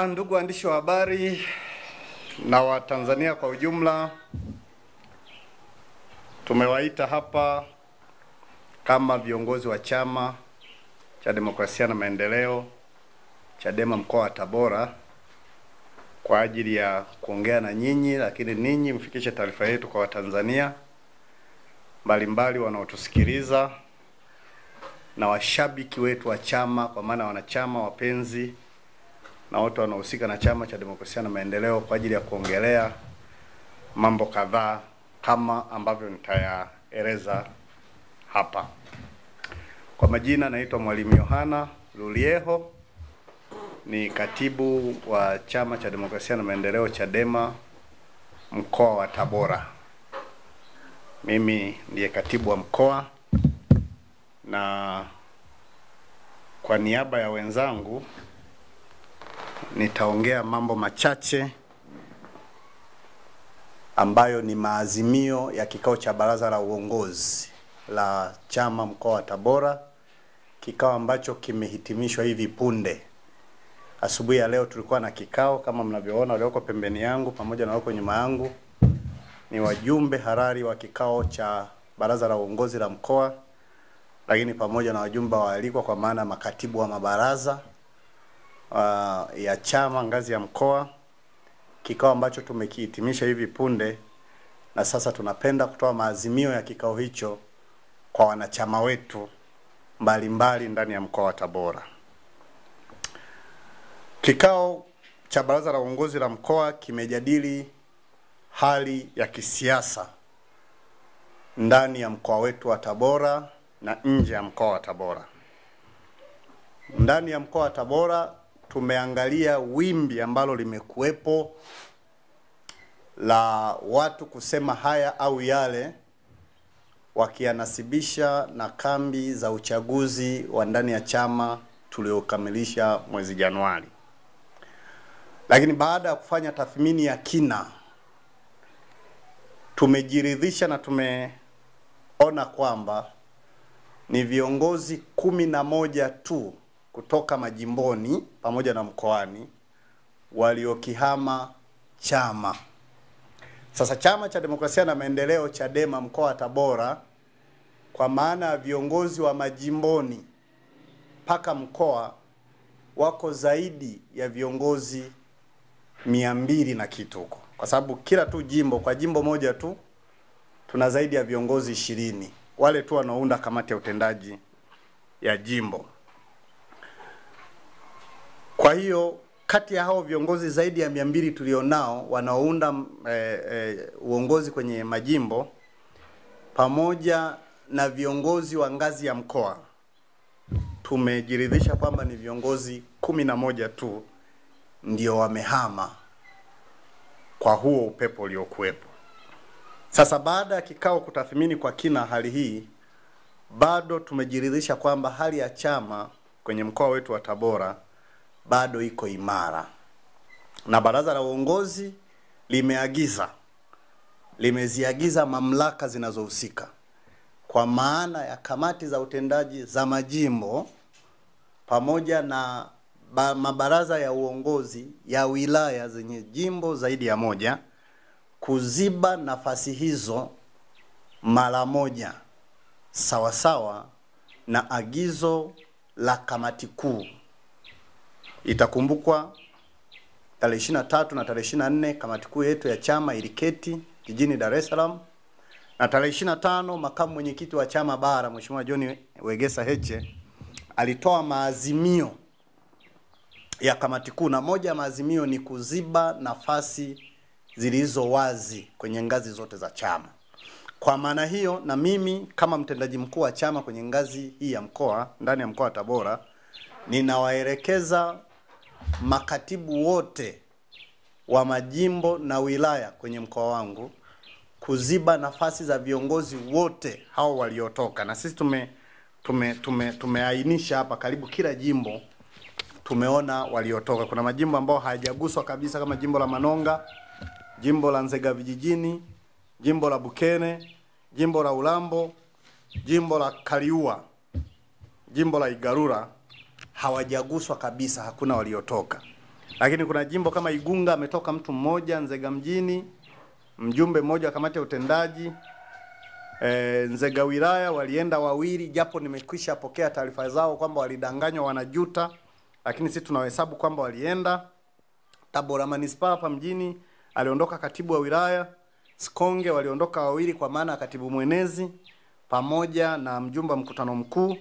Ndugu waandishi wa habari na Watanzania kwa ujumla, tumewaita hapa kama viongozi wa Chama cha Demokrasia na Maendeleo Chadema mkoa wa Tabora kwa ajili ya kuongea na nyinyi, lakini ninyi mfikishe taarifa yetu kwa Watanzania mbalimbali wanaotusikiliza na washabiki wetu wa chama, kwa maana wanachama, wapenzi na watu wanaohusika na Chama cha Demokrasia na Maendeleo kwa ajili ya kuongelea mambo kadhaa kama ambavyo nitayaeleza hapa. Kwa majina naitwa Mwalimu Yohana Lulieho, ni katibu wa Chama cha Demokrasia na Maendeleo Chadema mkoa wa Tabora. Mimi ndiye katibu wa mkoa, na kwa niaba ya wenzangu nitaongea mambo machache ambayo ni maazimio ya kikao cha baraza la uongozi la chama mkoa wa Tabora, kikao ambacho kimehitimishwa hivi punde. Asubuhi ya leo tulikuwa na kikao kama mnavyoona, walioko pembeni yangu pamoja na wako nyuma yangu ni wajumbe halali wa kikao cha baraza la uongozi la mkoa, lakini pamoja na wajumbe waalikwa kwa maana makatibu wa mabaraza ya chama ngazi ya mkoa, kikao ambacho tumekihitimisha hivi punde, na sasa tunapenda kutoa maazimio ya kikao hicho kwa wanachama wetu mbalimbali ndani ya mkoa wa Tabora. Kikao cha baraza la uongozi la mkoa kimejadili hali ya kisiasa ndani ya mkoa wetu wa Tabora na nje ya mkoa wa Tabora. Ndani ya mkoa wa Tabora tumeangalia wimbi ambalo limekuwepo la watu kusema haya au yale, wakianasibisha na kambi za uchaguzi wa ndani ya chama tuliokamilisha mwezi Januari. Lakini baada ya kufanya tathmini ya kina, tumejiridhisha na tumeona kwamba ni viongozi 11 tu kutoka majimboni pamoja na mkoani waliokihama chama. Sasa Chama cha Demokrasia na Maendeleo Chadema mkoa wa Tabora, kwa maana ya viongozi wa majimboni paka mkoa, wako zaidi ya viongozi 200 na kitu huko, kwa sababu kila tu jimbo, kwa jimbo moja tu tuna zaidi ya viongozi 20, wale tu wanaounda kamati ya utendaji ya jimbo. Kwa hiyo kati ya hao viongozi zaidi ya 200 tulionao wanaounda uongozi kwenye majimbo pamoja na viongozi wa ngazi ya mkoa, tumejiridhisha kwamba ni viongozi 11 tu ndio wamehama kwa huo upepo uliokuwepo. Sasa baada ya kikao kutathmini kwa kina hali hii, bado tumejiridhisha kwamba hali ya chama kwenye mkoa wetu wa Tabora bado iko imara, na baraza la uongozi limeziagiza mamlaka zinazohusika, kwa maana ya kamati za utendaji za majimbo pamoja na mabaraza ya uongozi ya wilaya zenye jimbo zaidi ya moja, kuziba nafasi hizo mara moja sawasawa na agizo la kamati kuu. Itakumbukwa tarehe 23 na tarehe 24 kamati kuu yetu ya chama iliketi jijini Dar es Salaam, na tarehe 25 makamu mwenyekiti wa chama bara Mheshimiwa John Wegesa Heche alitoa maazimio ya kamati kuu, na moja ya maazimio ni kuziba nafasi zilizo wazi kwenye ngazi zote za chama. Kwa maana hiyo, na mimi kama mtendaji mkuu wa chama kwenye ngazi hii ya mkoa ndani ya mkoa wa Tabora, ninawaelekeza makatibu wote wa majimbo na wilaya kwenye mkoa wangu kuziba nafasi za viongozi wote hao waliotoka. Na sisi tumeainisha hapa karibu kila jimbo tumeona waliotoka. Kuna majimbo ambao hayajaguswa kabisa kama jimbo la Manonga, jimbo la Nzega vijijini, jimbo la Bukene, jimbo la Ulambo, jimbo la Kaliua, jimbo la Igarura hawajaguswa kabisa, hakuna waliotoka. Lakini kuna jimbo kama Igunga ametoka mtu mmoja, Nzega mjini mjumbe mmoja wa kamati ya utendaji. Nzega wilaya walienda wawili, japo nimekwisha pokea taarifa zao kwamba walidanganywa, wanajuta, lakini sisi tunahesabu kwamba walienda. Tabora manispaa hapa mjini aliondoka katibu wa wilaya. Sikonge waliondoka wawili, kwa maana katibu mwenezi pamoja na mjumbe mkutano mkuu.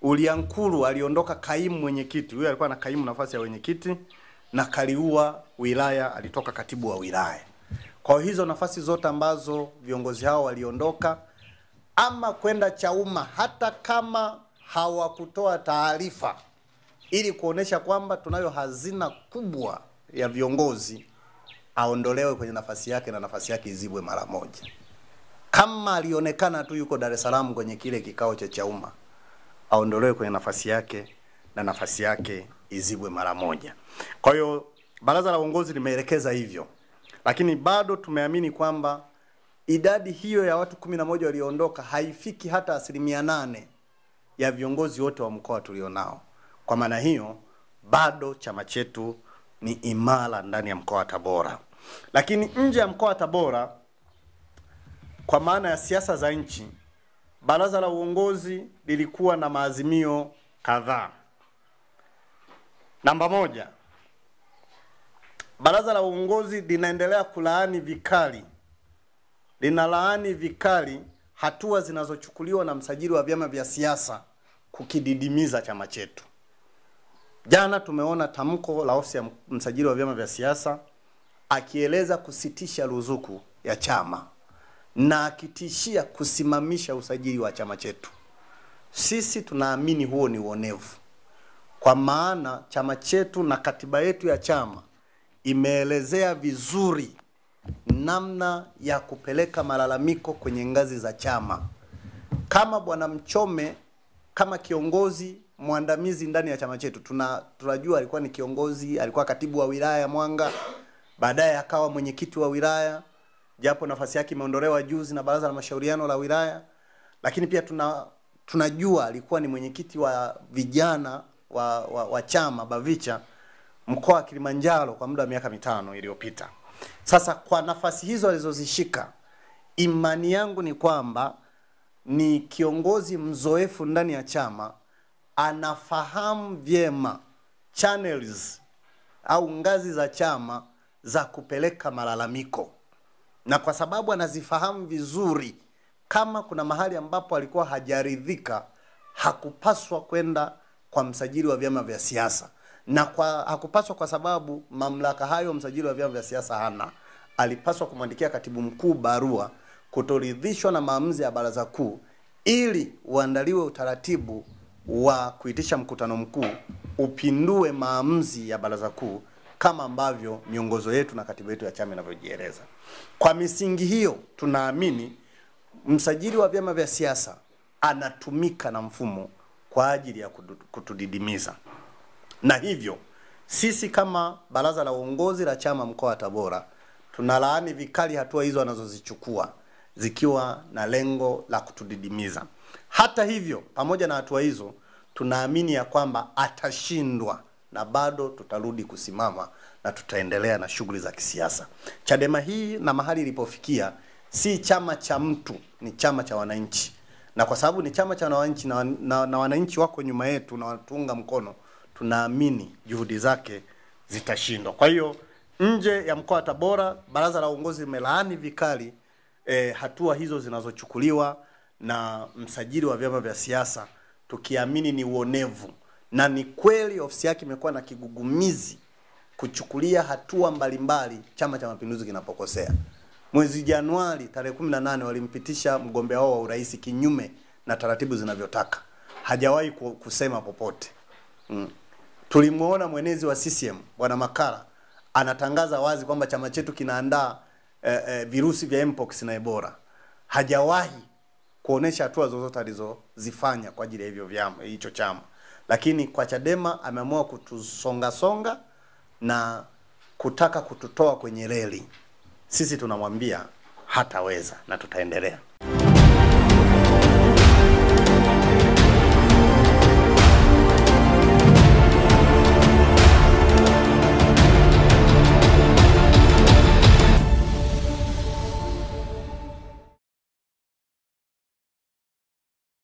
Uliankuru aliondoka kaimu mwenyekiti, huyo alikuwa na kaimu nafasi ya mwenyekiti, na Kaliua wilaya alitoka katibu wa wilaya. Kwa hizo nafasi zote ambazo viongozi hao waliondoka ama kwenda Chauma, hata kama hawakutoa taarifa ili kuonesha kwamba tunayo hazina kubwa ya viongozi, aondolewe kwenye nafasi yake na nafasi yake izibwe mara moja. Kama alionekana tu yuko Dar es Salaam kwenye kile kikao cha Chauma, aondolewe kwenye nafasi yake na nafasi yake izibwe mara moja. Kwa hiyo baraza la uongozi limeelekeza hivyo. Lakini bado tumeamini kwamba idadi hiyo ya watu 11 walioondoka haifiki hata 8% ya viongozi wote wa mkoa tulionao. Kwa maana hiyo bado chama chetu ni imara ndani ya mkoa wa Tabora. Lakini nje ya mkoa wa Tabora, kwa maana ya siasa za nchi, baraza la uongozi lilikuwa na maazimio kadhaa. Namba 1, baraza la uongozi linaendelea linalaani vikali hatua zinazochukuliwa na msajili wa vyama vya siasa kukididimiza chama chetu. Jana tumeona tamko la ofisi ya msajili wa vyama vya siasa akieleza kusitisha ruzuku ya chama na akitishia kusimamisha usajili wa chama chetu. Sisi tunaamini huo ni uonevu, kwa maana chama chetu na katiba yetu ya chama imeelezea vizuri namna ya kupeleka malalamiko kwenye ngazi za chama. Kama Bwana Mchome kama kiongozi mwandamizi ndani ya chama chetu, tunajua alikuwa ni kiongozi, alikuwa katibu wa wilaya Mwanga, baadaye akawa mwenyekiti wa wilaya, japo nafasi yake imeondolewa juzi na baraza la mashauriano la wilaya. Lakini pia tunajua alikuwa ni mwenyekiti wa vijana wa chama Bavicha mkoa wa Kilimanjaro kwa muda wa miaka 5 iliyopita. Sasa kwa nafasi hizo alizozishika, imani yangu ni kwamba ni kiongozi mzoefu ndani ya chama, anafahamu vyema channels au ngazi za chama za kupeleka malalamiko. Na kwa sababu anazifahamu vizuri, kama kuna mahali ambapo alikuwa hajaridhika, hakupaswa kwenda kwa msajili wa vyama vya siasa. Na hakupaswa kwa sababu mamlaka hayo msajili wa vyama vya siasa hana. Alipaswa kumwandikia katibu mkuu barua kutoridhishwa na maamuzi ya baraza kuu, ili uandaliwe utaratibu wa kuitisha mkutano mkuu upindue maamuzi ya baraza kuu kama ambavyo miongozo yetu na katiba yetu ya chama inavyojieleza. Kwa misingi hiyo tunaamini msajili wa vyama vya siasa anatumika na mfumo kwa ajili ya kutudidimiza. Na hivyo sisi kama baraza la uongozi la chama mkoa wa Tabora tunalaani vikali hatua hizo anazozichukua, zikiwa na lengo la kutudidimiza. Hata hivyo, pamoja na hatua hizo, tunaamini ya kwamba atashindwa na bado tutarudi kusimama na tutaendelea na shughuli za kisiasa. Chadema hii na mahali ilipofikia si chama cha mtu, ni chama cha wananchi. Na kwa sababu ni chama cha wananchi na wananchi wako nyuma yetu na watuunga mkono, tunaamini juhudi zake zitashindwa. Kwa hiyo nje ya mkoa wa Tabora, baraza la uongozi limelaani vikali hatua hizo zinazochukuliwa na msajili wa vyama vya siasa, tukiamini ni uonevu. Na ni kweli ofisi yake imekuwa na kigugumizi kuchukulia hatua mbalimbali Chama cha Mapinduzi kinapokosea. Mwezi Januari tarehe 18 walimpitisha mgombea wao wa urais kinyume na taratibu zinavyotaka. Hajawahi kusema popote. Tulimuona mwenezi wa CCM Bwana Makara anatangaza wazi kwamba chama chetu kinaandaa virusi vya Mpox na Ebola. Hajawahi kuonesha hatua zozote alizozifanya kwa ajili ya hivyo vyama, hicho chama. Lakini kwa Chadema ameamua kutusonga na kutaka kututoa kwenye reli. Sisi tunamwambia hataweza na tutaendelea.